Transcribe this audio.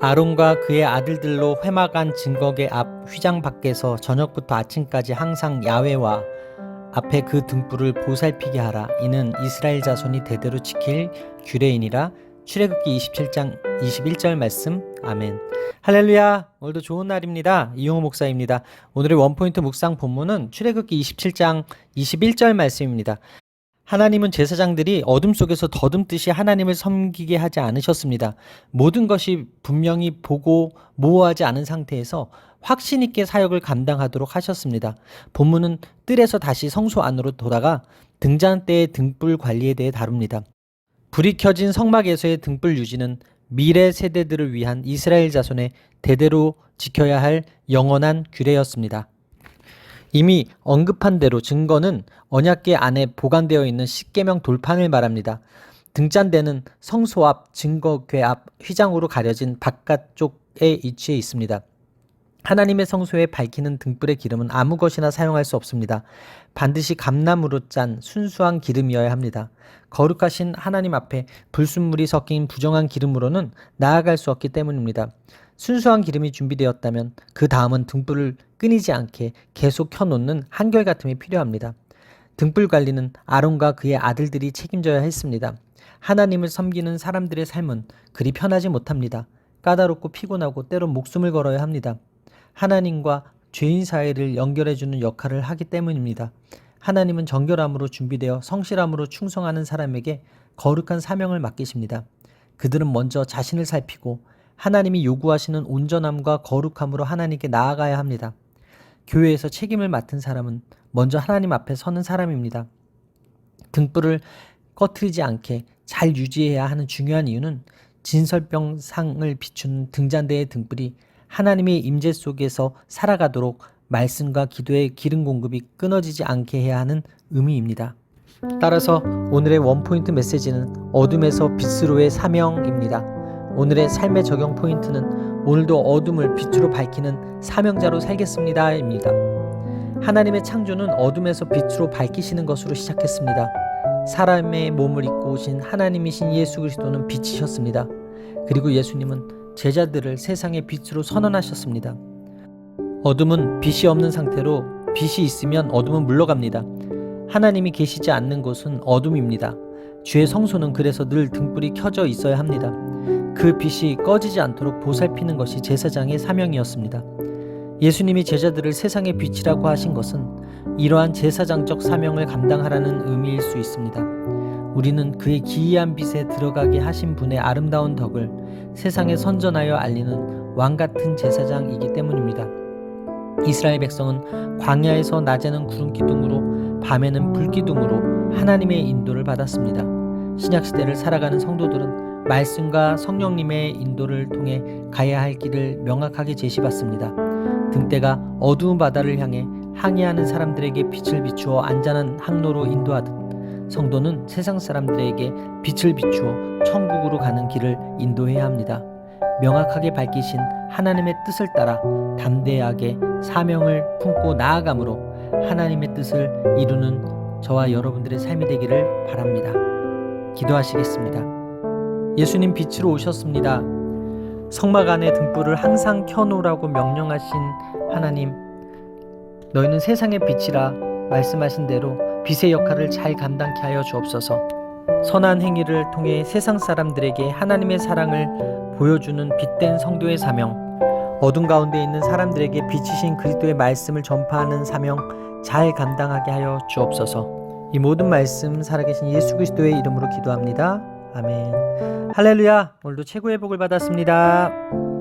아론과 그의 아들들로 회막안 증거계 앞 휘장 밖에서 저녁부터 아침까지 항상 야훼와 앞에 그 등불을 보살피게 하라. 이는 이스라엘 자손이 대대로 지킬 규례이니라. 출애굽기 27장 21절 말씀. 아멘. 할렐루야. 오늘도 좋은 날입니다. 이용호 목사입니다. 오늘의 원포인트 묵상 본문은 출애굽기 27장 21절 말씀입니다. 하나님은 제사장들이 어둠 속에서 더듬듯이 하나님을 섬기게 하지 않으셨습니다. 모든 것이 분명히 보고 모호하지 않은 상태에서 확신 있게 사역을 감당하도록 하셨습니다. 본문은 뜰에서 다시 성소 안으로 돌아가 등잔 때의 등불 관리에 대해 다룹니다. 불이 켜진 성막에서의 등불 유지는 미래 세대들을 위한 이스라엘 자손의 대대로 지켜야 할 영원한 규례였습니다. 이미 언급한 대로 증거는 언약궤 안에 보관되어 있는 십계명 돌판을 말합니다. 등잔대는 성소 앞 증거궤 앞 휘장으로 가려진 바깥쪽에 위치해 있습니다. 하나님의 성소에 밝히는 등불의 기름은 아무 것이나 사용할 수 없습니다. 반드시 감나무로 짠 순수한 기름이어야 합니다. 거룩하신 하나님 앞에 불순물이 섞인 부정한 기름으로는 나아갈 수 없기 때문입니다. 순수한 기름이 준비되었다면 그 다음은 등불을 끊이지 않게 계속 켜놓는 한결같음이 필요합니다. 등불 관리는 아론과 그의 아들들이 책임져야 했습니다. 하나님을 섬기는 사람들의 삶은 그리 편하지 못합니다. 까다롭고 피곤하고 때론 목숨을 걸어야 합니다. 하나님과 죄인 사이를 연결해주는 역할을 하기 때문입니다. 하나님은 정결함으로 준비되어 성실함으로 충성하는 사람에게 거룩한 사명을 맡기십니다. 그들은 먼저 자신을 살피고 하나님이 요구하시는 온전함과 거룩함으로 하나님께 나아가야 합니다. 교회에서 책임을 맡은 사람은 먼저 하나님 앞에 서는 사람입니다. 등불을 꺼트리지 않게 잘 유지해야 하는 중요한 이유는 진설병상을 비추는 등잔대의 등불이 하나님의 임재 속에서 살아가도록 말씀과 기도의 기름 공급이 끊어지지 않게 해야 하는 의미입니다. 따라서 오늘의 원포인트 메시지는 어둠에서 빛으로의 사명입니다. 오늘의 삶의 적용 포인트는 오늘도 어둠을 빛으로 밝히는 사명자로 살겠습니다 입니다. 하나님의 창조는 어둠에서 빛으로 밝히시는 것으로 시작했습니다. 사람의 몸을 입고 오신 하나님이신 예수 그리스도는 빛이셨습니다. 그리고 예수님은 제자들을 세상의 빛으로 선언하셨습니다. 어둠은 빛이 없는 상태로 빛이 있으면 어둠은 물러갑니다. 하나님이 계시지 않는 곳은 어둠입니다. 주의 성소는 그래서 늘 등불이 켜져 있어야 합니다. 그 빛이 꺼지지 않도록 보살피는 것이 제사장의 사명이었습니다. 예수님이 제자들을 세상의 빛이라고 하신 것은 이러한 제사장적 사명을 감당하라는 의미일 수 있습니다. 우리는 그의 기이한 빛에 들어가게 하신 분의 아름다운 덕을 세상에 선전하여 알리는 왕같은 제사장이기 때문입니다. 이스라엘 백성은 광야에서 낮에는 구름 기둥으로 밤에는 불 기둥으로 하나님의 인도를 받았습니다. 신약시대를 살아가는 성도들은 말씀과 성령님의 인도를 통해 가야 할 길을 명확하게 제시받습니다. 등대가 어두운 바다를 향해 항해하는 사람들에게 빛을 비추어 안전한 항로로 인도하듯 성도는 세상 사람들에게 빛을 비추어 천국으로 가는 길을 인도해야 합니다. 명확하게 밝히신 하나님의 뜻을 따라 담대하게 사명을 품고 나아감으로 하나님의 뜻을 이루는 저와 여러분들의 삶이 되기를 바랍니다. 기도하시겠습니다. 예수님 빛으로 오셨습니다. 성막 안에 등불을 항상 켜놓으라고 명령하신 하나님, 너희는 세상의 빛이라 말씀하신 대로 빛의 역할을 잘 감당케 하여 주옵소서. 선한 행위를 통해 세상 사람들에게 하나님의 사랑을 보여주는 빛된 성도의 사명, 어둠 가운데 있는 사람들에게 빛이신 그리스도의 말씀을 전파하는 사명 잘 감당하게 하여 주옵소서. 이 모든 말씀 살아계신 예수 그리스도의 이름으로 기도합니다. 아멘. 할렐루야. 오늘도 최고의 복을 받았습니다.